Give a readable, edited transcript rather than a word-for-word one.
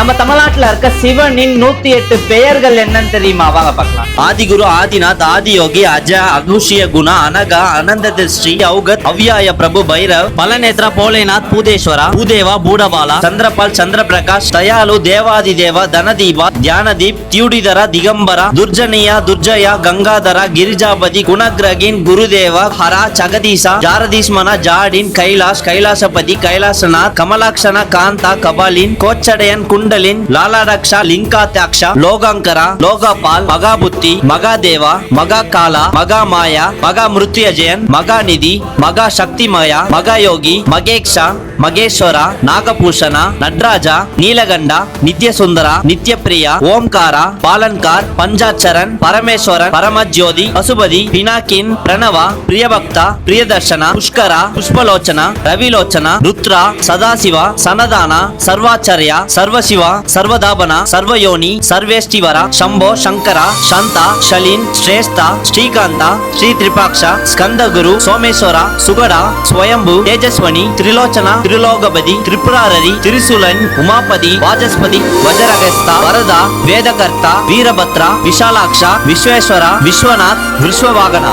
நம்ம தமிழ்நாட்டுல இருக்க சிவனின் 108 பெயர்கள் என்னன்னு தெரியுமா? வாங்க பார்க்கலாம். ஆதிகுரு, ஆதிநாத், ஆதியோகி, அஜ, அகுஷிய குண, அனகா, அனந்த திருஷ்டி, அவுகத், அவ்யாய பிரபு, பைரவ், பலநேத்ரா, போலேநாத், பூதேஸ்வரா, பூதேவா, பூடபாலா, சந்திரபால், சந்திரபிரகாஷ், தயாலு, தேவாதிதேவா, தனதீபா, தியானதீப், தியூடிதரா, திகம்பரா, துர்ஜனியா, துர்ஜயா, கங்காதரா, கிரிஜாபதி, குணகிரகின், குருதேவா, ஹரா, ஜகதீசா, ஜாரதீஸ்மனா, ஜாடின், கைலாஷ், கைலாசபதி, கைலாசநாத், கமலாக்ஷனா, காந்தா, கபாலின், கோச்சடையன், குண்டலின், லாலாடக்ஷா, லிங்காத்யாக்ஷா, லோகாங்கரா, லோகபால், மகாபுத்தி, மகாதேவா, மகாகாலா, மகாமாயா, மகா மிருத்யுஜயன், மகாநிதி, மகா சக்திமயா, மகாயோகி, மகேக்ஷா, மகேஸ்வரா, நாகபூஷணா, நட்ராஜா, நீலகண்டா, நித்யசுந்தரா, நித்யபிரியா, ஓம்காரா, பாலன்கார், பஞ்சாட்சரன், பரமேஸ்வரன், பரமஜோதி, பசுபதி, பினாக்கின், பிரணவா, பிரியபக்தா, பிரியதர்ஷனா, புஷ்கரா, புஷ்பலோச்சனா, ரவிலோச்சனா, ருத்ரா, சதாசிவா, சனதானா, சர்வாச்சாரியா, சர்வசிவா, சர்வதாபனா, சர்வயோனி, சர்வேஷ்டிவரா, சம்போ, சங்கரா, சாந்தா, ஷலின், ஸ்ரேஷ்டா, ஸ்ரீகாந்தா, ஸ்ரீ திரிபாக்ஷா, ஸ்கந்தகுரு, சோமேஸ்வரா, சுகடா, ஸ்வயம்பு, தேஜஸ்வனி, திரிலோச்சனா, திரிலோகபதி, திரிபுராரி, திரிசூலன், உமாபதி, வாஜஸ்பதி, வஜரகஸ்தா, வரதா, வேதகர்த்தா, வீரபத்ரா, விஷாலாக்ஷா, விஸ்வேஸ்வரா, விஸ்வநாத், விஸ்வவாகனா.